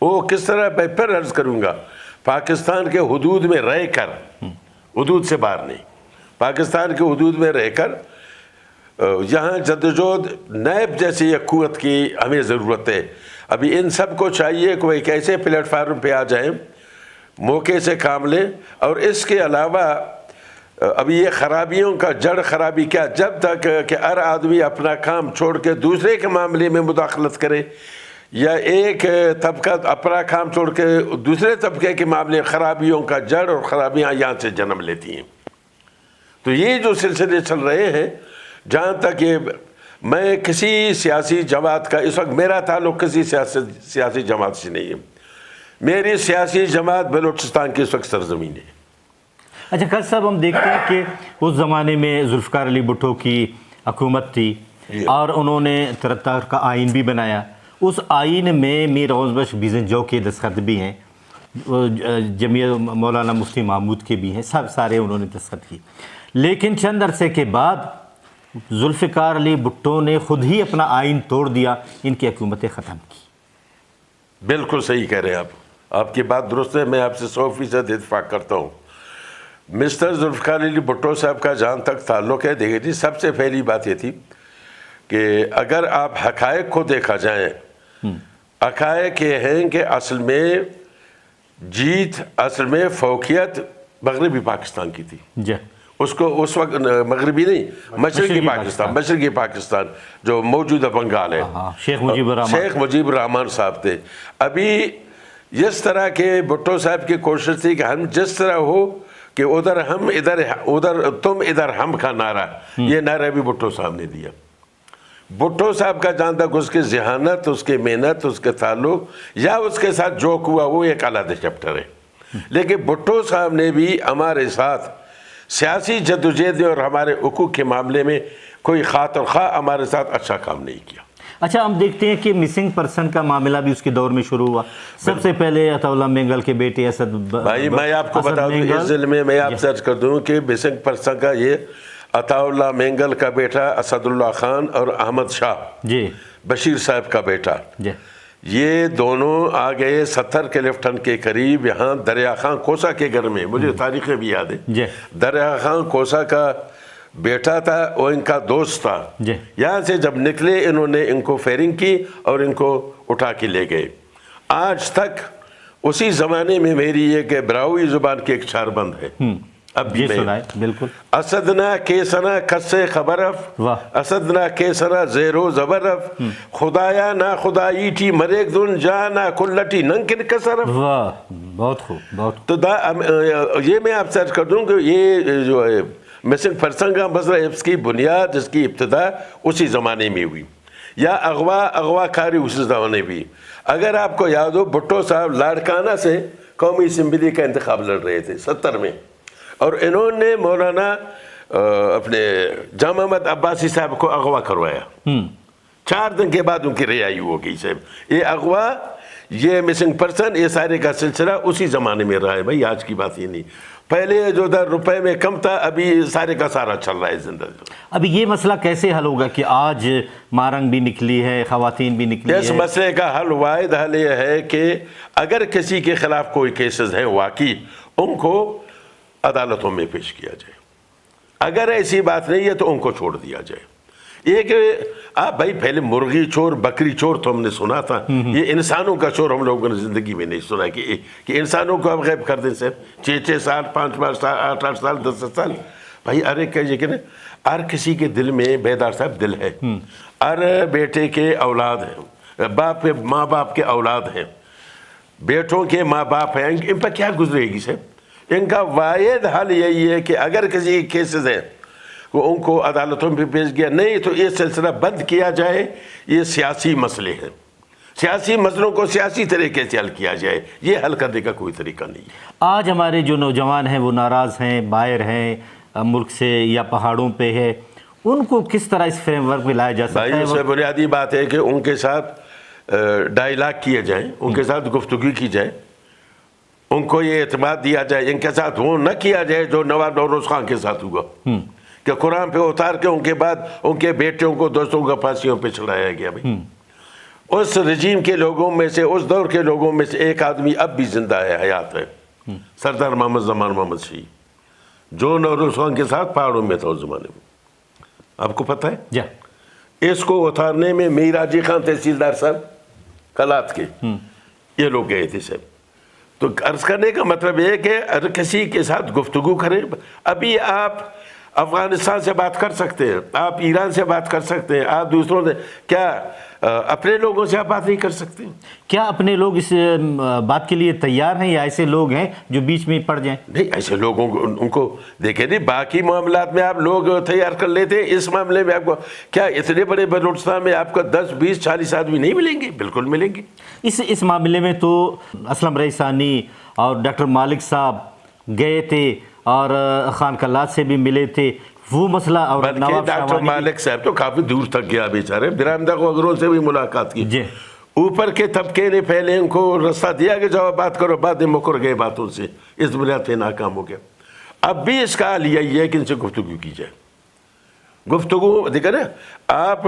وہ کس طرح میں پھر عرض کروں گا، پاکستان کے حدود میں رہ کر، حدود سے باہر نہیں، پاکستان کے حدود میں رہ کر یہاں جدوجہد نیب جیسی ایک قوت کی ہمیں ضرورت ہے۔ ابھی ان سب کو چاہیے کہ وہ ایک ایسے پلیٹ فارم پہ آ جائیں، موقع سے کام لیں۔ اور اس کے علاوہ ابھی یہ خرابیوں کا جڑ خرابی کیا، جب تک کہ ہر آدمی اپنا کام چھوڑ کے دوسرے کے معاملے میں مداخلت کرے، یا ایک طبقہ اپنا کام چھوڑ کے دوسرے طبقے کے معاملے، خرابیوں کا جڑ اور خرابیاں یہاں سے جنم لیتی ہیں۔ تو یہ جو سلسلے چل رہے ہیں، جہاں تک یہ میں کسی سیاسی جماعت کا، اس وقت میرا تعلق کسی سیاسی جماعت سے نہیں ہے، میری سیاسی جماعت بلوچستان کی اس وقت سرزمین ہے۔ اچھا قاضی صاحب، ہم دیکھتے ہیں کہ اس زمانے میں ذوالفقار علی بھٹو کی حکومت تھی اور انہوں نے 73 کا آئین بھی بنایا۔ اس آئین میں میر غوث بخش بیزنجو کے دستخط بھی ہیں، جمیعہ مولانا مفتی محمود کے بھی ہیں، سارے انہوں نے دستخط کی۔ لیکن چند عرصے کے بعد ذوالفقار علی بھٹو نے خود ہی اپنا آئین توڑ دیا، ان کی حکومتیں ختم کی۔ بالکل صحیح کہہ رہے ہیں آپ کی بات درست ہے، میں آپ سے 100% اتفاق کرتا ہوں۔ مسٹر ذوالفقار علی بھٹو صاحب کا جہاں تک تعلق ہے، دیکھیے جی، سب سے پہلی بات یہ تھی کہ اگر آپ حقائق کو دیکھا جائیں، حقائق یہ ہیں کہ اصل میں جیت، اصل میں فوقیت مغربی پاکستان کی تھی۔ جی، اس کو اس وقت مغربی نہیں، مشرقی پاکستان جو موجودہ بنگال ہے، شیخ مجیب الرحمان صاحب تھے۔ ابھی جس طرح کے بھٹو صاحب کی کوشش تھی کہ ہم جس طرح ہو کہ ادھر ہم ادھر تم ادھر ہم کا نعرہ، یہ نعرہ بھی بھٹو صاحب نے دیا۔ بھٹو صاحب کا جہاں تک اس کی ذہانت، اس کی محنت، اس کے تعلق یا اس کے ساتھ جو ہوا وہ ایک علیحدہ چیپٹر ہے، لیکن بھٹو صاحب نے بھی ہمارے ساتھ سیاسی جدوجہد اور ہمارے حقوق کے معاملے میں کوئی خاطر خواہ ہمارے ساتھ اچھا کام نہیں کیا۔ اچھا، ہم دیکھتے ہیں کہ مسنگ پرسن کا معاملہ بھی اس کے دور میں شروع ہوا۔ سب سے پہلے عطا اللہ مینگل کے بیٹے اسد بھائی، میں آپ کو بتا دوں، اس ضلع میں آپ سرچ کر دوں کہ مسنگ پرسن کا یہ عطا اللہ مینگل کا بیٹا اسد اللہ خان اور احمد شاہ، جی، بشیر صاحب کا بیٹا، جی، یہ دونوں آ گئے 70 کے لیفٹن کے قریب یہاں دریا خان کوسا کے گھر میں، مجھے تاریخیں بھی یاد ہے۔ دریا خان کوسا کا بیٹا تھا، وہ ان کا دوست تھا۔ یہاں سے جب نکلے انہوں نے ان کو فائرنگ کی اور ان کو اٹھا کے لے گئے۔ آج تک اسی زمانے میں میری یہ کہ براہوئی زبان کی ایک چار بند ہے، اب بھی بالکل، اسدنا کیسنا کسے خبرف، اسدنا کیسنا زیرو زبرف، خدایا نا خدایی ٹی مریک دن جانا کلٹی ننکن کسرف۔ بہت خوب، بہت۔ تو یہ میں آپ سرچ کر دوں کہ یہ جو ہے مسنگ پرسن کا مسئلہ، اس کی بنیاد، اس کی ابتدا اسی زمانے میں ہوئی، یا اغوا کاری اسی زمانے بھی۔ اگر آپ کو یاد ہو، بھٹو صاحب لاڑکانہ سے قومی اسمبلی کا انتخاب لڑ رہے تھے 70 میں، اور انہوں نے مولانا اپنے جامع محمد عباسی صاحب کو اغوا کروایا۔ 4 دن کے بعد ان کی رہائی ہو گئی۔ صاحب یہ اغوا، یہ مسنگ پرسن، یہ سارے کا سلسلہ اسی زمانے میں رہا ہے بھائی، آج کی بات یہ نہیں۔ پہلے جو 10 روپے میں کم تھا، ابھی سارے کا سارا چل رہا ہے زندگی۔ ابھی یہ مسئلہ کیسے حل ہوگا کہ آج مارنگ بھی نکلی ہے، خواتین بھی نکلی ہے؟ اس مسئلے کا حل، واحد حل یہ ہے کہ اگر کسی کے خلاف کوئی کیسز ہیں واقعی، ان کو عدالتوں میں پیش کیا جائے۔ اگر ایسی بات نہیں ہے تو ان کو چھوڑ دیا جائے۔ یہ کہ آپ بھائی پہلے مرغی چور، بکری چور تو ہم نے سنا تھا، یہ انسانوں کا چور ہم لوگوں نے زندگی میں نہیں سنا کہ انسانوں کو آپ غائب کر دیں سر 6 سال، 5 سال، 8 سال، 10 سال۔ بھائی ارے کہ ہر کسی کے دل میں بیدار صاحب دل ہے، ہر بیٹے کے اولاد ہیں، ماں باپ کے اولاد ہیں، بیٹوں کے ماں باپ ہیں، ان پر کیا گزرے گی صاحب؟ ان کا واحد حل یہی ہے کہ اگر کسی کیسز ہیں وہ ان کو عدالتوں پہ پیش کیا، نہیں تو یہ سلسلہ بند کیا جائے۔ یہ سیاسی مسئلے ہیں، سیاسی مسئلوں کو سیاسی طریقے سے حل کیا جائے، یہ حل کرنے کا کوئی طریقہ نہیں ہے۔ آج ہمارے جو نوجوان ہیں وہ ناراض ہیں، باہر ہیں ملک سے یا پہاڑوں پہ ہے، ان کو کس طرح اس فریم ورک میں لایا جا سکتا ہے؟ بھائی، اس سے بنیادی بات ہے کہ ان کے ساتھ ڈائیلاگ کیے جائیں، ان کے ساتھ گفتگو کی جائے، ان کو یہ اعتماد دیا جائے، ان کے ساتھ وہ نہ کیا جائے جو نوروز خان کے ساتھ ہوا کہ قرآن پہ اتار کے ان کے بعد ان کے بیٹوں کو، دوستوں کو پھانسیوں پہ چڑھایا گیا۔ بھائی اس رجیم کے لوگوں میں سے، اس دور کے لوگوں میں سے ایک آدمی اب بھی زندہ ہے، حیات ہے، سردار محمد زمان محمد شیعہ، جو نوروز خان کے ساتھ پہاڑوں میں تھا اس زمانے میں، آپ کو پتہ ہے؟ جی اس کو اتارنے میں میر حاجی خان تحصیلدار صاحب کلات کے، یہ لوگ گئے تھے سب۔ تو عرض کرنے کا مطلب یہ ہے کہ ہر کسی کے ساتھ گفتگو کریں۔ ابھی آپ افغانستان سے بات کر سکتے ہیں، آپ ایران سے بات کر سکتے ہیں، آپ دوسروں سے، کیا اپنے لوگوں سے آپ بات نہیں کر سکتے؟ کیا اپنے لوگ اس بات کے لیے تیار ہیں یا ایسے لوگ ہیں جو بیچ میں پڑ جائیں؟ نہیں، ایسے لوگوں کو ان کو دیکھیں نہیں، باقی معاملات میں آپ لوگ تیار کر لیتے ہیں، اس معاملے میں آپ کو کیا اتنے بڑے بلوچستان میں آپ کو 10 20 40 آدمی نہیں ملیں گے؟ بالکل ملیں گے۔ اس معاملے میں تو اسلم ریسانی اور ڈاکٹر مالک صاحب گئے تھے اور خان کلات سے بھی ملے تھے، وہ مسئلہ اور بلکہ ڈاکٹر مالک صاحب تو کافی دور تک گیا بیچارے، برآمدہ کو اگروں سے بھی ملاقات کی۔ جی اوپر کے طبقے نے پہلے ان کو رستہ دیا کہ جاؤ بات کرو، بعد میں مکر گئے باتوں سے، اس بنیاد پہ ناکام ہو گیا۔ اب بھی اس کا حال یہی ہے کہ ان سے گفتگو کی جائے۔ گفتگو دیکھیں نا، آپ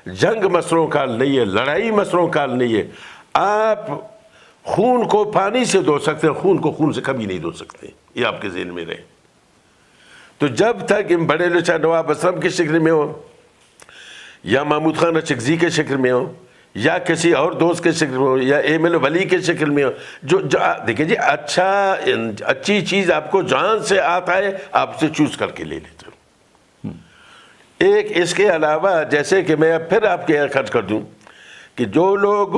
جنگ مسئلوں کا حل نہیں ہے، لڑائی مسئلوں کا حل نہیں ہے۔ آپ خون کو پانی سے دھو سکتے ہیں، خون کو خون سے کبھی نہیں دھو سکتے، یہ آپ کے ذہن میں رہے۔ تو جب تک ان بڑے لچا نواب اسلم کے شکل میں ہو، یا محمود خان اچکزی کے شکل میں ہو، یا کسی اور دوست کے شکل میں ہو، یا ایمل ولی کے شکل میں ہو، جو دیکھیں جی، اچھی چیز آپ کو جان سے آتا ہے، آپ سے چوز کر کے لے لیتے ہو۔ ایک اس کے علاوہ، جیسے کہ میں پھر آپ کے یہاں خرچ کر دوں کہ جو لوگ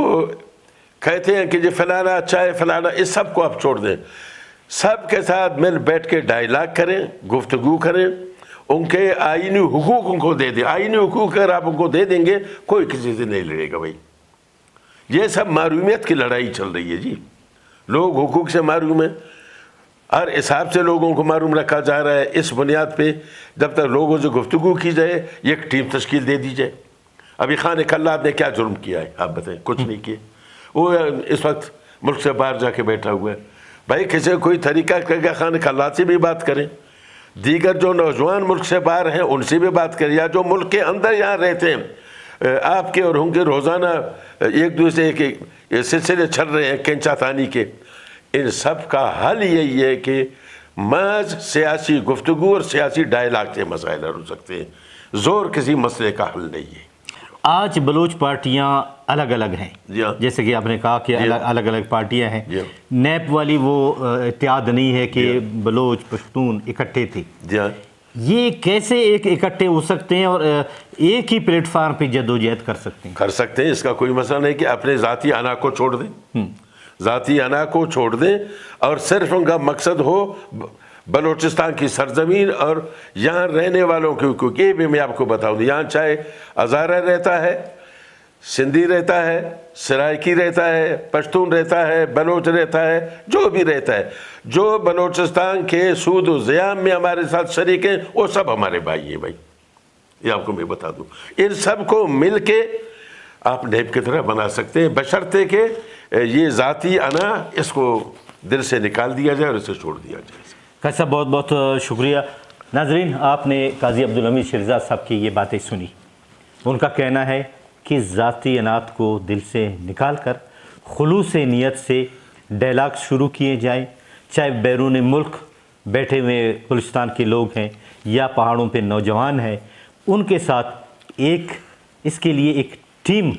کہتے ہیں کہ یہ فلانا اچھا ہے، فلانا، اس سب کو آپ چھوڑ دیں، سب کے ساتھ مل بیٹھ کے ڈائیلاگ کریں، گفتگو کریں، ان کے آئینی حقوق ان کو دے دیں۔ آئینی حقوق اگر آپ ان کو دے دیں گے، کوئی کسی سے نہیں لڑے گا بھائی۔ یہ سب معرومیت کی لڑائی چل رہی ہے جی، لوگ حقوق سے معروم ہیں، ہر حساب سے لوگوں کو معروم رکھا جا رہا ہے۔ اس بنیاد پہ جب تک لوگوں سے گفتگو کی جائے، ایک ٹیم تشکیل دے دی جائے۔ ابھی خان کلات نے کیا جرم کیا ہے آپ بتائیں؟ کچھ نہیں کیا، وہ اس وقت ملک سے باہر جا کے بیٹھا ہوا ہے۔ بھائی کسی کوئی طریقہ کر کے خان کلات سے بھی بات کریں، دیگر جو نوجوان ملک سے باہر ہیں ان سے بھی بات کریں، یا جو ملک کے اندر یہاں رہتے ہیں، آپ کے اور ان کے روزانہ ایک دوسرے کے سلسلے چل رہے ہیں کینچا تانی کے، ان سب کا حل یہی ہے کہ محض سیاسی گفتگو اور سیاسی ڈائیلاگ سے مسائل حل ہو سکتے ہیں، زور کسی مسئلے کا حل نہیں ہے۔ آج بلوچ پارٹیاں الگ الگ ہیں، جیسے کہ آپ نے کہا کہ الگ الگ پارٹیاں ہیں، نیب والی وہ اتحاد نہیں ہے کہ بلوچ پشتون اکٹھے تھے، یہ کیسے ایک اکٹھے ہو سکتے ہیں اور ایک ہی پلیٹ فارم پہ جدوجہد کر سکتے ہیں؟ کر سکتے ہیں، اس کا کوئی مسئلہ نہیں کہ اپنے ذاتی انا کو چھوڑ دیں، ذاتی انا کو چھوڑ دیں، اور صرف ان کا مقصد ہو بلوچستان کی سرزمین اور یہاں رہنے والوں کی حقوق۔ یہ بھی میں آپ کو بتاؤں، یہاں چاہے ہزارہ رہتا ہے، سندھی رہتا ہے، سرائکی رہتا ہے، پشتون رہتا ہے، بلوچ رہتا ہے، جو بھی رہتا ہے، جو بلوچستان کے سود و زیام میں ہمارے ساتھ شریک ہیں، وہ سب ہمارے بھائی ہیں بھائی، یہ آپ کو میں بتا دوں۔ ان سب کو مل کے آپ نیب کی طرح بنا سکتے ہیں، بشرطے کہ یہ ذاتی انا اس کو دل سے نکال دیا جائے اور اسے چھوڑ دیا جائے۔ قاضی صاحب بہت بہت شکریہ۔ ناظرین، آپ نے قاضی عبدالحمید شیرزاد صاحب کی یہ باتیں سنی۔ ان کا کہنا ہے کہ ذاتی انات کو دل سے نکال کر خلوص نیت سے ڈائلاگ شروع کیے جائیں، چاہے بیرون ملک بیٹھے ہوئے بلوچستان کے لوگ ہیں یا پہاڑوں پہ نوجوان ہیں، ان کے ساتھ اس کے لیے ایک ٹیم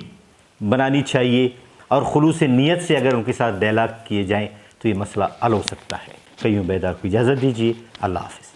بنانی چاہیے، اور خلوص نیت سے اگر ان کے ساتھ ڈائلاگ کیے جائیں تو یہ مسئلہ حل ہو سکتا ہے۔ قیوم بیدار کو اجازت دیجیے، اللہ حافظ۔